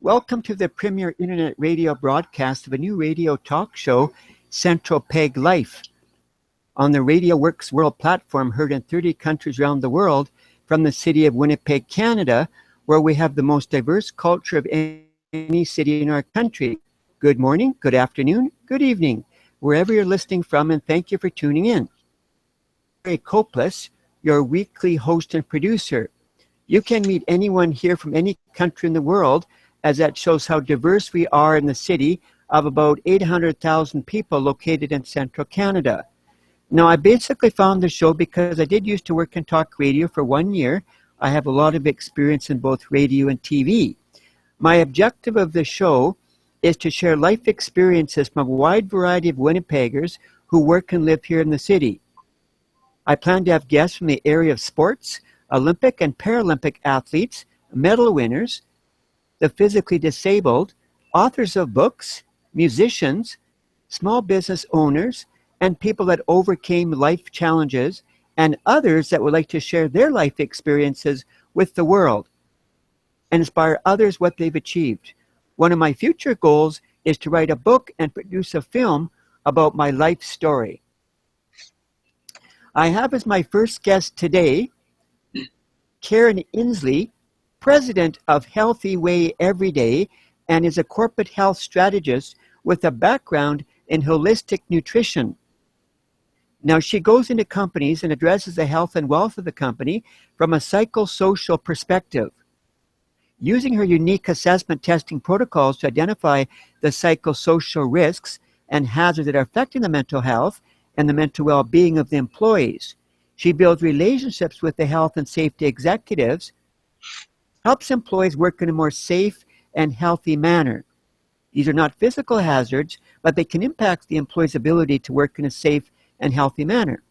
Welcome to the premier internet radio broadcast of a new radio talk show, Central Peg Life, on the W.O.R.K.S World platform, heard in 30 countries around the world, from the city of Winnipeg, Canada, where we have the most diverse culture of any city in our country. Good morning, good afternoon, good evening, wherever you're listening from, and thank you for tuning in. W.O.R.K.S, your weekly host and producer. You can meet anyone here from any country in the world, as that shows how diverse we are in the city of about 800,000 people located in central Canada. Now, I basically found the show because I did used to work in talk radio for 1 year. I have a lot of experience in both radio and TV. My objective of the show is to share life experiences from a wide variety of Winnipeggers who work and live here in the city. I plan to have guests from the area of sports, Olympic and Paralympic athletes, medal winners, the physically disabled, authors of books, musicians, small business owners, and people that overcame life challenges, and others that would like to share their life experiences with the world and inspire others what they've achieved. One of my future goals is to write a book and produce a film about my life story. I have as my first guest today, Karen Inslee, president of Healthy Way Every Day, and is a corporate health strategist with a background in holistic nutrition. Now, she goes into companies and addresses the health and wealth of the company from a psychosocial perspective. Using her unique assessment testing protocols to identify the psychosocial risks and hazards that are affecting the mental health and the mental well-being of the employees, she builds relationships with the health and safety executives, helps employees work in a more safe and healthy manner. These are not physical hazards, but they can impact the employee's ability to work in a safe and healthy manner.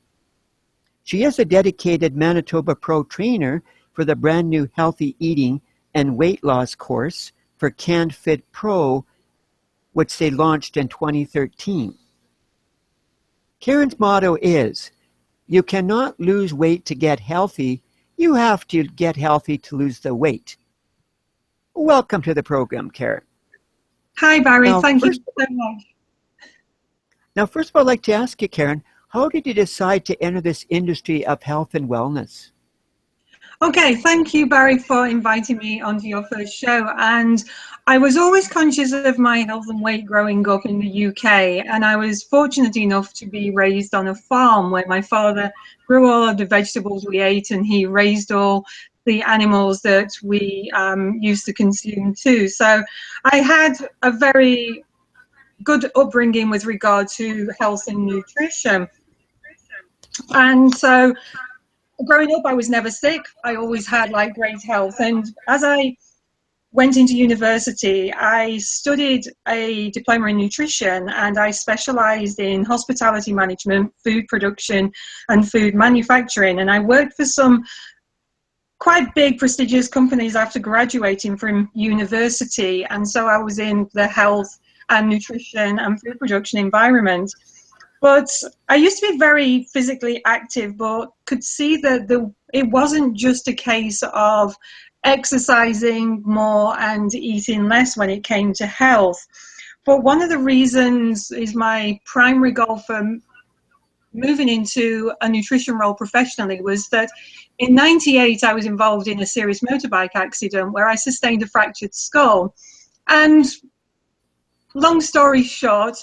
She is a dedicated Manitoba Pro trainer for the brand new Healthy Eating and Weight Loss course for CanFit Pro, which they launched in 2013. Karen's motto is, "You cannot lose weight to get healthy. You have to get healthy to lose the weight." Welcome to the program, Karen. Hi, Barry. Thank you so much. Now, first of all, I'd like to ask you, Karen, how did you decide to enter this industry of health and wellness? Okay, thank you, Barry, for inviting me onto your first show. And I was always conscious of my health and weight growing up in the UK. And I was fortunate enough to be raised on a farm where my father grew all of the vegetables we ate, and he raised all the animals that we used to consume too. So I had a very good upbringing with regard to health and nutrition. And so growing up, I was never sick. I always had like great health. And as I went into university, I studied a diploma in nutrition, and I specialized in hospitality management, food production, and food manufacturing. And I worked for some quite big, prestigious companies after graduating from university. And so I was in the health and nutrition and food production environment. But I used to be very physically active, but could see that it wasn't just a case of exercising more and eating less when it came to health. But one of the reasons is my primary goal for moving into a nutrition role professionally was that in '98 I was involved in a serious motorbike accident where I sustained a fractured skull. And long story short,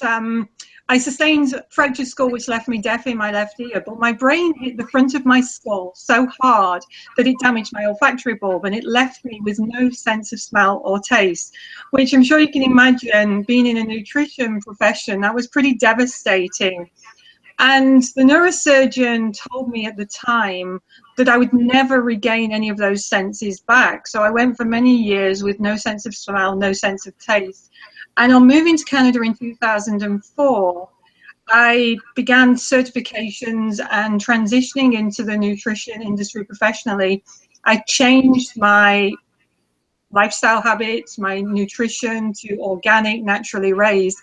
I sustained fractured skull, which left me deaf in my left ear, but my brain hit the front of my skull so hard that it damaged my olfactory bulb, and it left me with no sense of smell or taste, which I'm sure you can imagine, being in a nutrition profession, that was pretty devastating. And the neurosurgeon told me at the time that I would never regain any of those senses back. So I went for many years with no sense of smell, no sense of taste. And on moving to Canada in 2004, I began certifications and transitioning into the nutrition industry professionally. I changed my lifestyle habits, my nutrition to organic, naturally raised.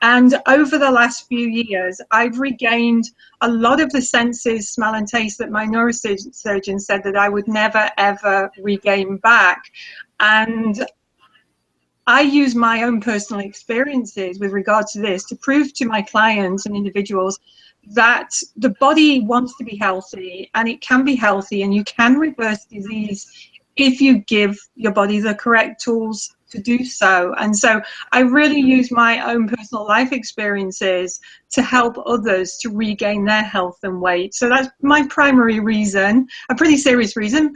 And over the last few years, I've regained a lot of the senses, smell and taste that my neurosurgeon said that I would never, ever regain back. And I use my own personal experiences with regard to this to prove to my clients and individuals that the body wants to be healthy, and it can be healthy, and you can reverse disease if you give your body the correct tools to do so. And so I really use my own personal life experiences to help others to regain their health and weight. So that's my primary reason, a pretty serious reason,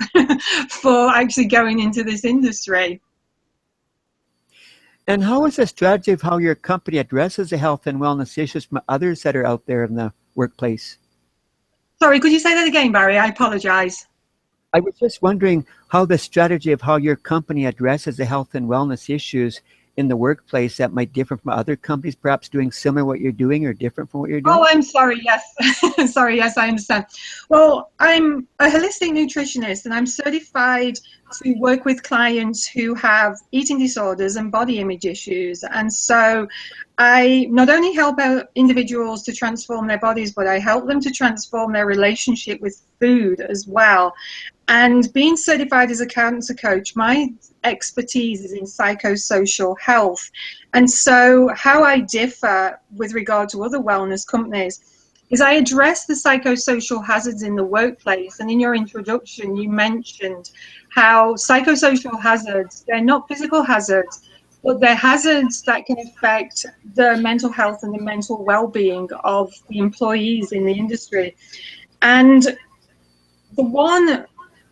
for actually going into this industry. And how is the strategy of how your company addresses the health and wellness issues from others that are out there in the workplace? Sorry, could you say that again, Barry? I apologize. I was just wondering how the strategy of how your company addresses the health and wellness issues in the workplace that might differ from other companies, perhaps doing similar what you're doing or different from what you're doing. Oh, I'm sorry. Yes. Sorry. Yes, I understand. Well, I'm a holistic nutritionist, and I'm certified to work with clients who have eating disorders and body image issues. And so I not only help out individuals to transform their bodies, but I help them to transform their relationship with food as well. And being certified as a cancer coach, my expertise is in psychosocial health. And so how I differ with regard to other wellness companies is I address the psychosocial hazards in the workplace. And in your introduction, you mentioned how psychosocial hazards, they're not physical hazards, but they're hazards that can affect the mental health and the mental well-being of the employees in the industry. And the one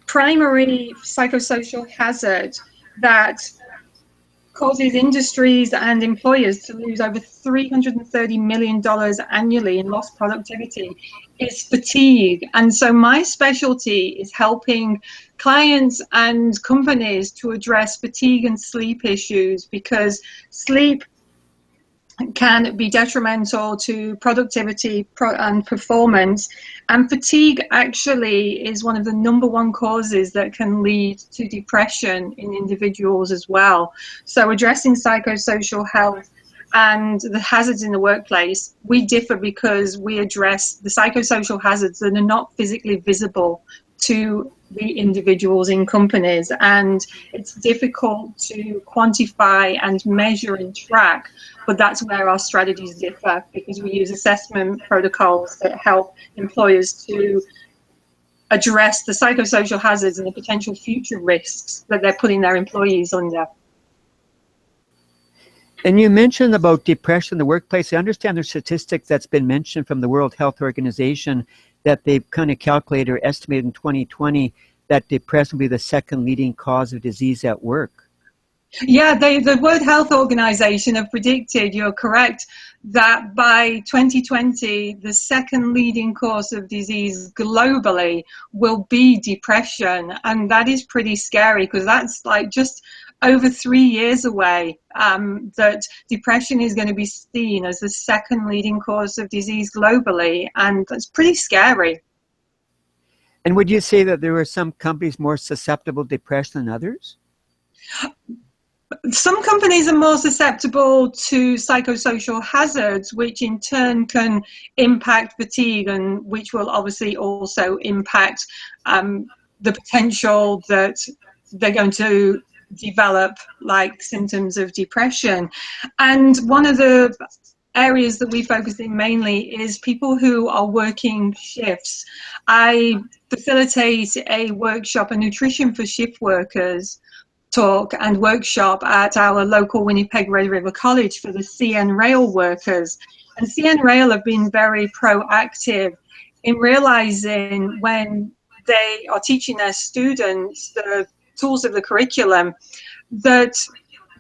primary psychosocial hazard that causes industries and employers to lose over $330 million annually in lost productivity is fatigue. And so my specialty is helping clients and companies to address fatigue and sleep issues, because sleep can be detrimental to productivity and performance, and fatigue actually is one of the #1 causes that can lead to depression in individuals as well. So addressing psychosocial health and the hazards in the workplace, we differ because we address the psychosocial hazards that are not physically visible to the individuals in companies, and it's difficult to quantify and measure and track, but that's where our strategies differ, because we use assessment protocols that help employers to address the psychosocial hazards and the potential future risks that they're putting their employees under. And you mentioned about depression in the workplace. I understand there's statistics that's been mentioned from the World Health Organization that they've kind of calculated or estimated in 2020 that depression will be the second leading cause of disease at work. Yeah, the World Health Organization have predicted, you're correct, that by 2020, the second leading cause of disease globally will be depression. And that is pretty scary, because that's like just over 3 years away, that depression is going to be seen as the second leading cause of disease globally. And that's pretty scary. And would you say that there are some companies more susceptible to depression than others? Some companies are more susceptible to psychosocial hazards, which in turn can impact fatigue, and which will obviously also impact the potential that they're going to develop like symptoms of depression. And one of the areas that we focus in mainly is people who are working shifts. I facilitate a workshop, a nutrition for shift workers talk and workshop at our local Winnipeg Red River College for the CN Rail workers. And CN Rail have been very proactive in realizing, when they are teaching their students the tools of the curriculum, that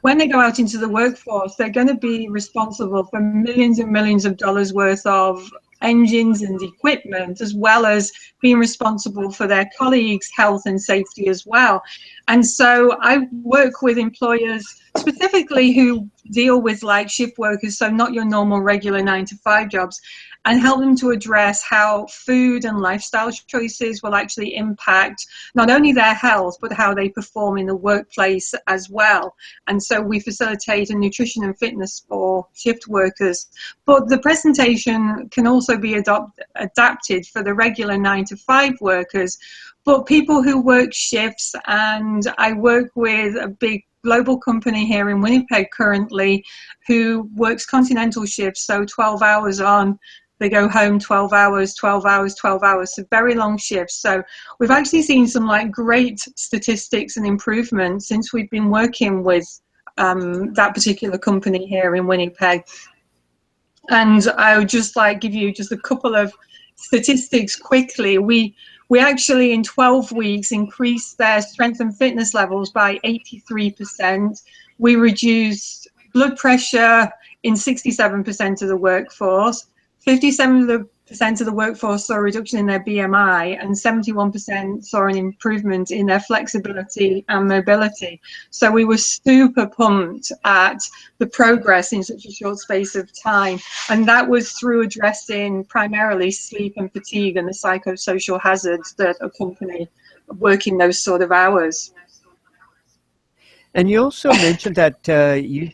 when they go out into the workforce, they're going to be responsible for millions and millions of dollars worth of engines and equipment, as well as being responsible for their colleagues' health and safety as well. And so I work with employers specifically who deal with like shift workers, so not your normal regular 9-to-5 jobs, and help them to address how food and lifestyle choices will actually impact not only their health, but how they perform in the workplace as well. And so we facilitate a nutrition and fitness for shift workers. But the presentation can also be adapted for the regular 9-to-5 workers, but people who work shifts. And I work with a big global company here in Winnipeg currently who works continental shifts, so 12 hours on, they go home 12 hours, 12 hours, 12 hours, so very long shifts. So we've actually seen some like great statistics and improvements since we've been working with that particular company here in Winnipeg. And I would just like give you just a couple of statistics quickly. We actually in 12 weeks increased their strength and fitness levels by 83%. We reduced blood pressure in 67% of the workforce. 57% of the workforce saw a reduction in their BMI, and 71% saw an improvement in their flexibility and mobility. So we were super pumped at the progress in such a short space of time. And that was through addressing primarily sleep and fatigue and the psychosocial hazards that accompany working those sort of hours. And you also mentioned that you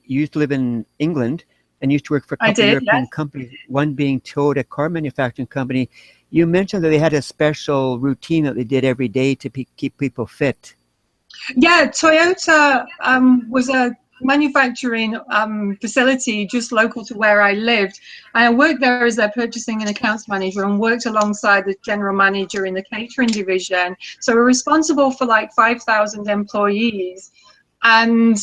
used to live in England and used to work for a couple of European companies, one being Toyota car manufacturing company. You mentioned that they had a special routine that they did every day to keep people fit. Yeah, Toyota was a manufacturing facility just local to where I lived. I worked there as their purchasing and accounts manager and worked alongside the general manager in the catering division. So we're responsible for like 5,000 employees, and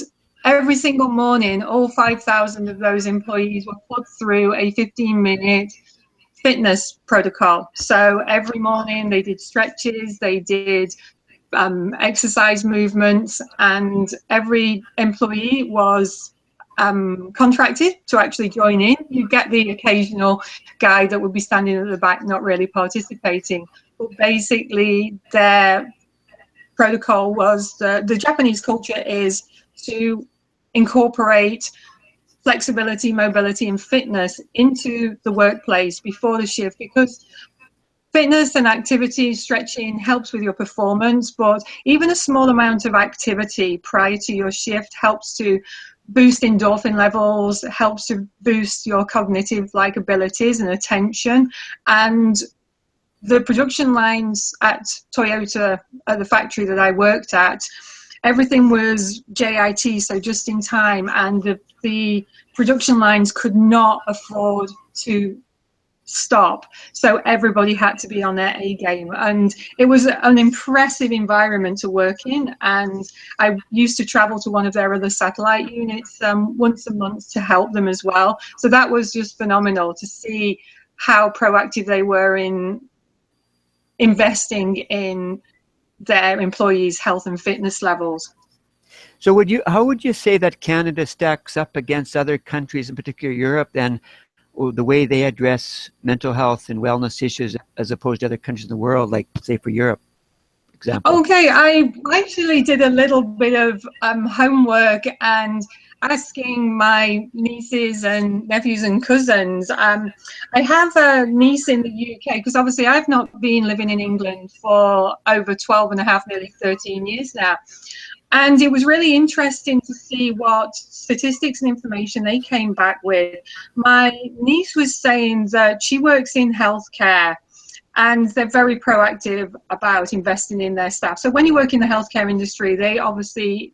every single morning, all 5,000 of those employees were put through a 15-minute fitness protocol. So every morning they did stretches, they did exercise movements, and every employee was contracted to actually join in. You get the occasional guy that would be standing at the back not really participating, but basically their protocol was the Japanese culture is to incorporate flexibility, mobility, and fitness into the workplace before the shift, because fitness and activity, stretching helps with your performance, but even a small amount of activity prior to your shift helps to boost endorphin levels, helps to boost your cognitive like abilities and attention. And the production lines at Toyota, at the factory that I worked at, everything was JIT, so just in time, and the production lines could not afford to stop. So everybody had to be on their A game, and it was an impressive environment to work in. And I used to travel to one of their other satellite units once a month to help them as well. So that was just phenomenal to see how proactive they were in investing in their employees' health and fitness levels. So how would you say that Canada stacks up against other countries, in particular Europe, and the way they address mental health and wellness issues as opposed to other countries in the world, like say for Europe, for example? Okay, I actually did a little bit of homework and asking my nieces and nephews and cousins. I have a niece in the UK, because obviously I've not been living in England for over 12 and a half, nearly 13 years now. And it was really interesting to see what statistics and information they came back with. My niece was saying that she works in healthcare, and they're very proactive about investing in their staff. So when you work in the healthcare industry, they obviously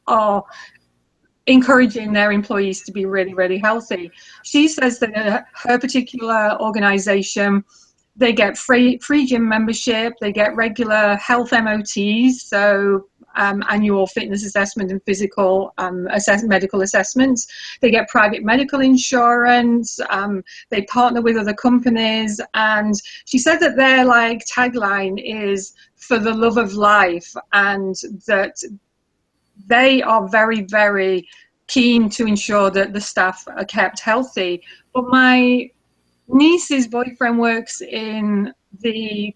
are encouraging their employees to be really, really healthy. She says that at her particular organization, they get free gym membership, they get regular health MOTs, so annual fitness assessment and physical medical assessments. They get private medical insurance. They partner with other companies. And she said that their like tagline is "for the love of life," and that they are very, very keen to ensure that the staff are kept healthy. But my niece's boyfriend works in the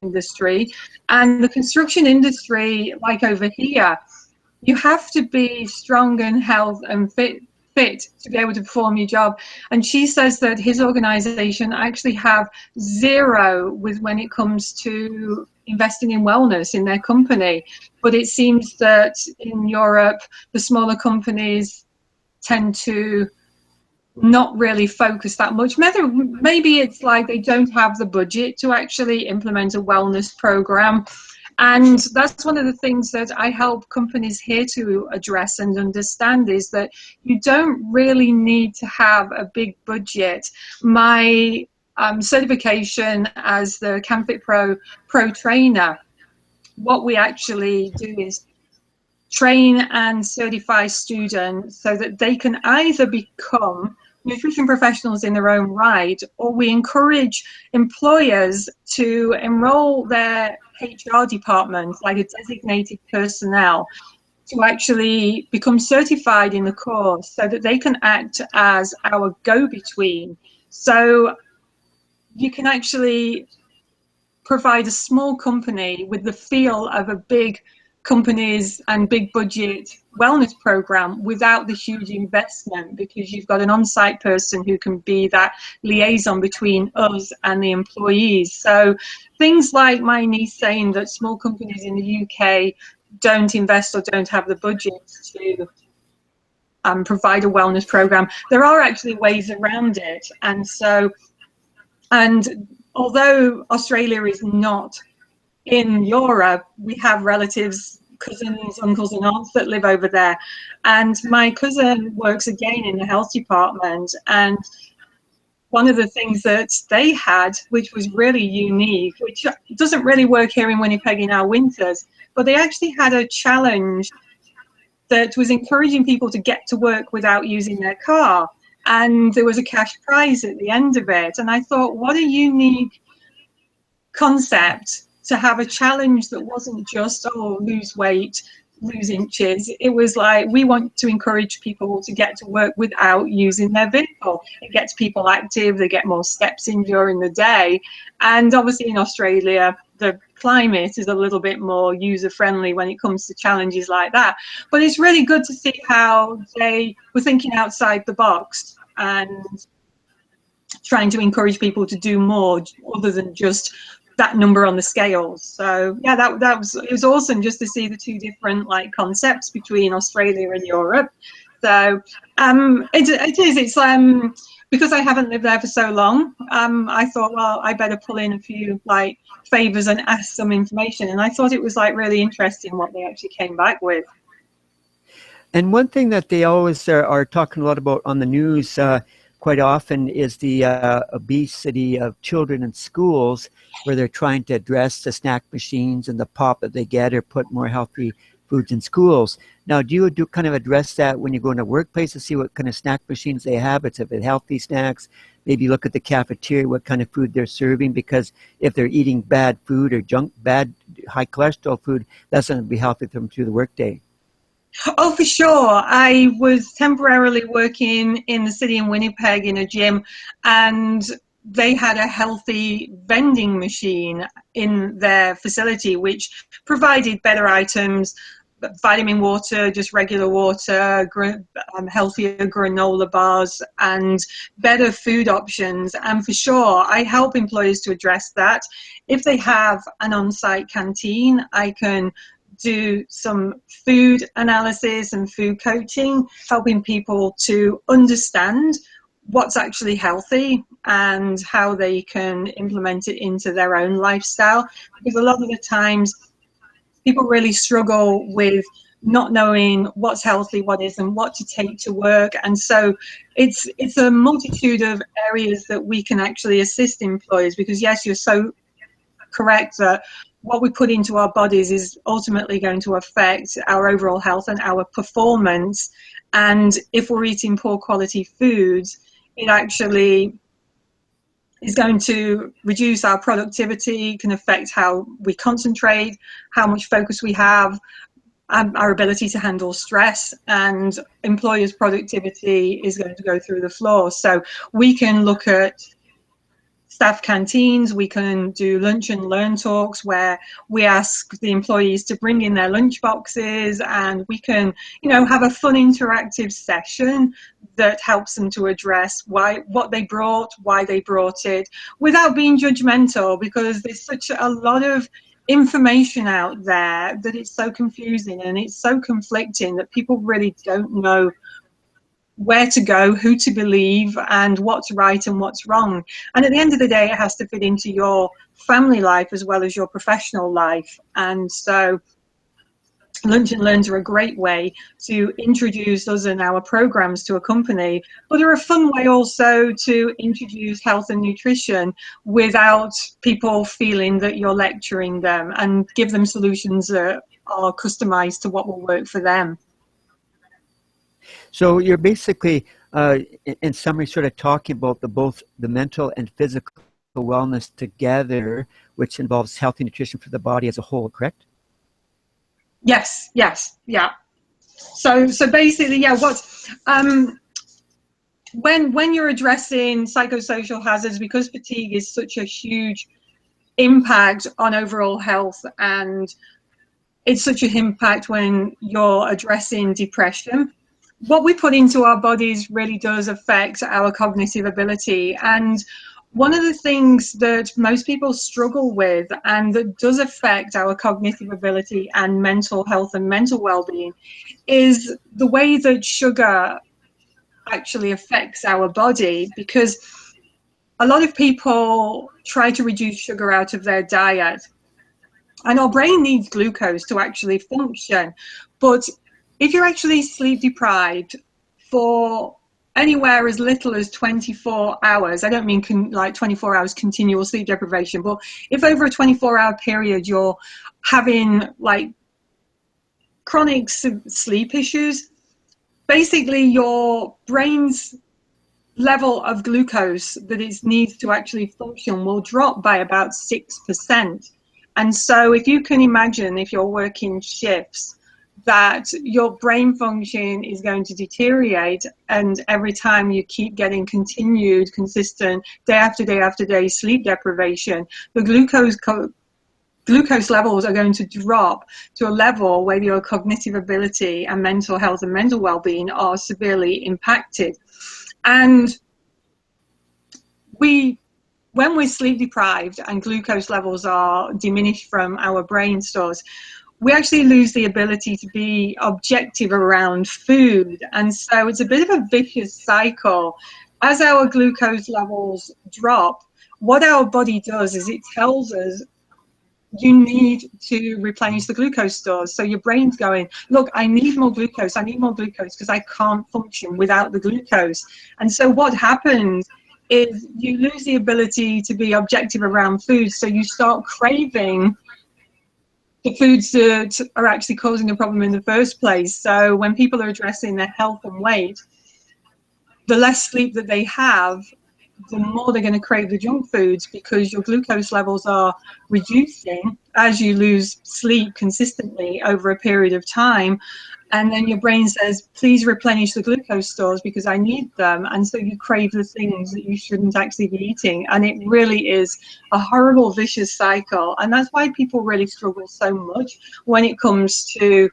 industry, and the construction industry, like over here, you have to be strong and health and fit to be able to perform your job. And she says that his organization actually have zero with when it comes to investing in wellness in their company. But it seems that in Europe, the smaller companies tend to not really focus that much. Maybe it's like they don't have the budget to actually implement a wellness program. And that's one of the things that I help companies here to address and understand, is that you don't really need to have a big budget. My certification as the CanFit Pro trainer, what we actually do is train and certify students so that they can either become nutrition professionals in their own right, or we encourage employers to enroll their HR departments, like a designated personnel, to actually become certified in the course so that they can act as our go-between. So you can actually provide a small company with the feel of a big companies and big budget wellness program without the huge investment, because you've got an on-site person who can be that liaison between us and the employees. So things like my niece saying that small companies in the UK don't invest or don't have the budget to provide a wellness program, there are actually ways around it. And although Australia is not in Europe, we have relatives, cousins, uncles and aunts that live over there. And my cousin works again in the health department. And one of the things that they had, which was really unique, which doesn't really work here in Winnipeg in our winters, but they actually had a challenge that was encouraging people to get to work without using their car. And there was a cash prize at the end of it. And I thought, what a unique concept to have a challenge that wasn't just, oh, lose weight, lose inches. It was like, we want to encourage people to get to work without using their vehicle. It gets people active, they get more steps in during the day. And obviously in Australia, the climate is a little bit more user-friendly when it comes to challenges like that. But it's really good to see how they were thinking outside the box and trying to encourage people to do more other than just that number on the scales. So yeah, it was awesome just to see the two different like concepts between Australia and Europe. So it's because I haven't lived there for so long, I thought, well, I better pull in a few like favors and ask some information. And I thought it was like really interesting what they actually came back with. And one thing that they always are talking a lot about on the news quite often is the obesity of children in schools, where they're trying to address the snack machines and the pop that they get, or put more healthy foods in schools. Now, do you kind of address that when you go in a workplace to see what kind of snack machines they have? It's if it's healthy snacks, maybe look at the cafeteria, what kind of food they're serving, because if they're eating bad food or bad high cholesterol food, that's not going to be healthy for them through the workday. Oh, for sure. I was temporarily working in the city in Winnipeg in a gym, and they had a healthy vending machine in their facility, which provided better items, vitamin water, just regular water, healthier granola bars, and better food options. And for sure, I help employers to address that. If they have an on-site canteen, I can do some food analysis and food coaching, helping people to understand what's actually healthy and how they can implement it into their own lifestyle. Because a lot of the times people really struggle with not knowing what's healthy, what isn't, what to take to work. And so it's a multitude of areas that we can actually assist employers, because yes, you're so correct that what we put into our bodies is ultimately going to affect our overall health and our performance. And if we're eating poor quality foods, it actually is going to reduce our productivity, can affect how we concentrate, how much focus we have, our ability to handle stress, and employers' productivity is going to go through the floor. So we can look at staff canteens, we can do lunch and learn talks where we ask the employees to bring in their lunch boxes, and we can, have a fun interactive session that helps them to address what they brought, why they brought it, without being judgmental, because there's such a lot of information out there that it's so confusing and it's so conflicting that people really don't know where to go, who to believe, and what's right and what's wrong. And at the end of the day, it has to fit into your family life as well as your professional life. And so Lunch and Learns are a great way to introduce us and our programs to a company, but they're a fun way also to introduce health and nutrition without people feeling that you're lecturing them, and give them solutions that are customized to what will work for them. So you're basically, in summary, sort of talking about both the mental and physical wellness together, which involves healthy nutrition for the body as a whole, correct? Yes, yeah. So basically, yeah, when you're addressing psychosocial hazards, because fatigue is such a huge impact on overall health, and it's such an impact when you're addressing depression, what we put into our bodies really does affect our cognitive ability. And one of the things that most people struggle with, and that does affect our cognitive ability and mental health and mental well-being, is the way that sugar actually affects our body. Because a lot of people try to reduce sugar out of their diet, and our brain needs glucose to actually function. But if you're actually sleep deprived for anywhere as little as 24 hours, I don't mean like 24 hours continual sleep deprivation, but if over a 24-hour period you're having like chronic sleep issues, basically your brain's level of glucose that it needs to actually function will drop by about 6%. And so if you can imagine, if you're working shifts, that your brain function is going to deteriorate, and every time you keep getting continued, consistent, day after day after day sleep deprivation, the glucose levels are going to drop to a level where your cognitive ability and mental health and mental well-being are severely impacted. And when we're sleep deprived and glucose levels are diminished from our brain stores, we actually lose the ability to be objective around food. And so it's a bit of a vicious cycle. As our glucose levels drop, what our body does is it tells us, you need to replenish the glucose stores. So your brain's going, look, I need more glucose because I can't function without the glucose. And so what happens is you lose the ability to be objective around food. So you start craving the foods that are actually causing the problem in the first place. So when people are addressing their health and weight, the less sleep that they have, the more they're going to crave the junk foods, because your glucose levels are reducing as you lose sleep consistently over a period of time. And then your brain says, please replenish the glucose stores because I need them. And so you crave the things that you shouldn't actually be eating. And it really is a horrible, vicious cycle. And that's why people really struggle so much when it comes to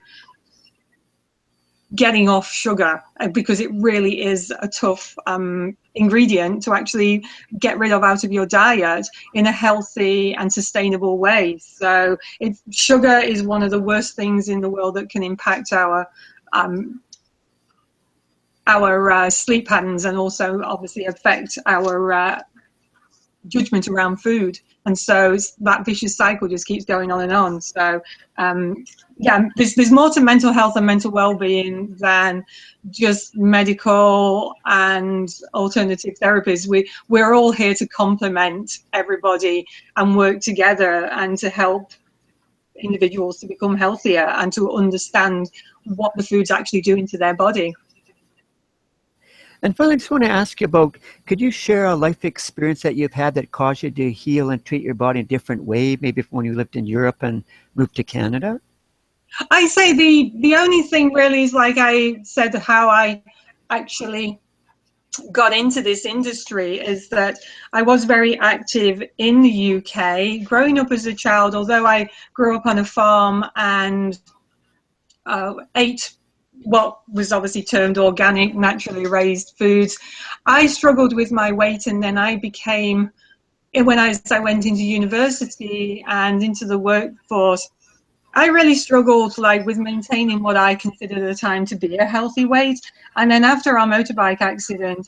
getting off sugar, because it really is a tough ingredient to actually get rid of out of your diet in a healthy and sustainable way. So sugar is one of the worst things in the world that can impact our sleep patterns, and also obviously affect our judgment around food. And so that vicious cycle just keeps going on and on. So yeah, there's more to mental health and mental well-being than just medical and alternative therapies. We're all here to complement everybody and work together, and to help individuals to become healthier and to understand what the food's actually doing to their body. And finally, I just want to ask you about, could you share a life experience that you've had that caused you to heal and treat your body in a different way, maybe from when you lived in Europe and moved to Canada? I say the only thing really is, like I said, how I actually got into this industry is that I was very active in the UK. Growing up as a child, although I grew up on a farm and ate what was obviously termed organic, naturally raised foods, I struggled with my weight. And then I went into university and into the workforce, I really struggled like with maintaining what I considered at the time to be a healthy weight. And then after our motorbike accident,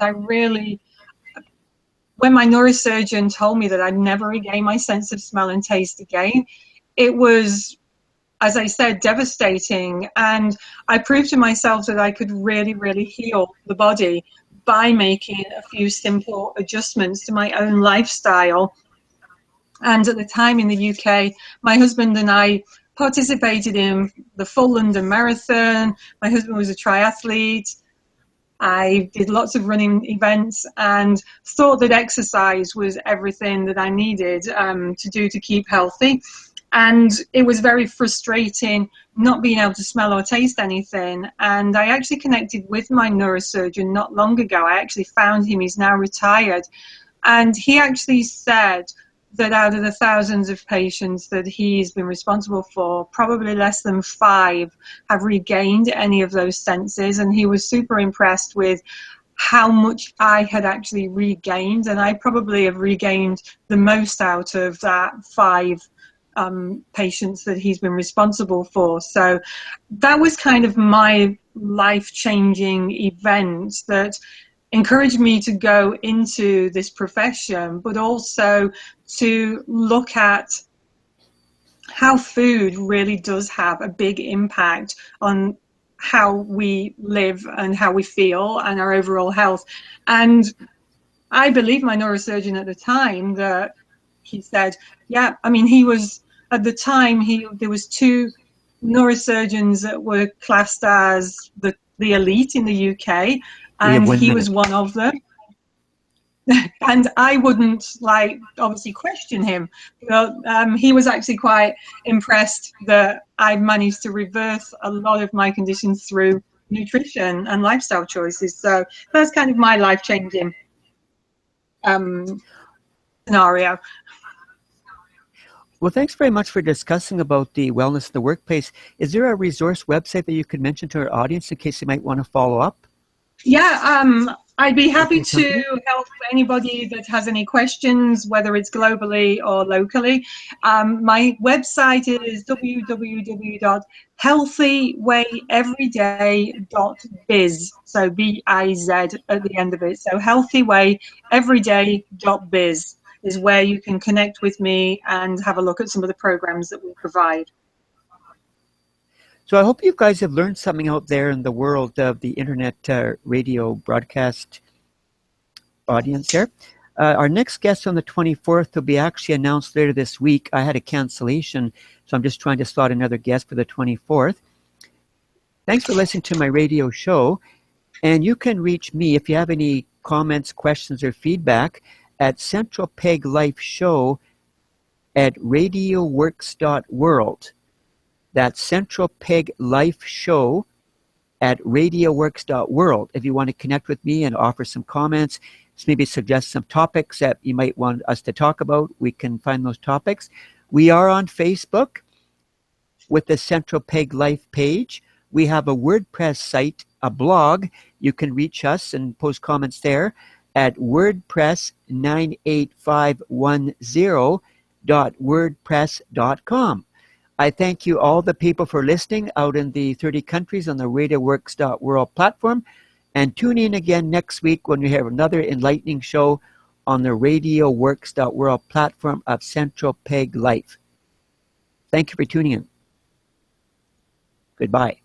when my neurosurgeon told me that I'd never regain my sense of smell and taste again, it was, as I said, devastating. And I proved to myself that I could really, really heal the body by making a few simple adjustments to my own lifestyle. And at the time in the UK, my husband and I participated in the full London Marathon. My husband was a triathlete. I did lots of running events and thought that exercise was everything that I needed to do to keep healthy. And it was very frustrating not being able to smell or taste anything. And I actually connected with my neurosurgeon not long ago. I actually found him, he's now retired. And he actually said that out of the thousands of patients that he's been responsible for, probably less than 5 have regained any of those senses. And he was super impressed with how much I had actually regained. And I probably have regained the most out of that 5 patients that he's been responsible for. So that was kind of my life-changing event that encouraged me to go into this profession, but also to look at how food really does have a big impact on how we live and how we feel and our overall health. And I believe my neurosurgeon at the time that he said, yeah, I mean, he was, at the time, there was 2 neurosurgeons that were classed as the elite in the UK, and he was one of them. And I wouldn't obviously question him. He was actually quite impressed that I managed to reverse a lot of my conditions through nutrition and lifestyle choices. So that's kind of my life-changing scenario. Well, thanks very much for discussing about the wellness in the workplace. Is there a resource website that you could mention to our audience in case they might want to follow up? Yeah, I'd be happy to help anybody that has any questions, whether it's globally or locally. My website is www.healthywayeveryday.biz. So B-I-Z at the end of it. So healthywayeveryday.biz is where you can connect with me and have a look at some of the programs that we provide. So I hope you guys have learned something out there in the world of the internet radio broadcast audience here. Our next guest on the 24th will be actually announced later this week. I had a cancellation, so I'm just trying to slot another guest for the 24th. Thanks for listening to my radio show. And you can reach me if you have any comments, questions, or feedback at centralpeglifeshow@radioworks.world. That's Central Peg Life Show at radioworks.world. If you want to connect with me and offer some comments, maybe suggest some topics that you might want us to talk about, we can find those topics. We are on Facebook with the Central Peg Life page. We have a WordPress site, a blog. You can reach us and post comments there at wordpress98510.wordpress.com. I thank you all the people for listening out in the 30 countries on the RadioWorks.world platform. And tune in again next week when we have another enlightening show on the RadioWorks.world platform of Central Peg Life. Thank you for tuning in. Goodbye.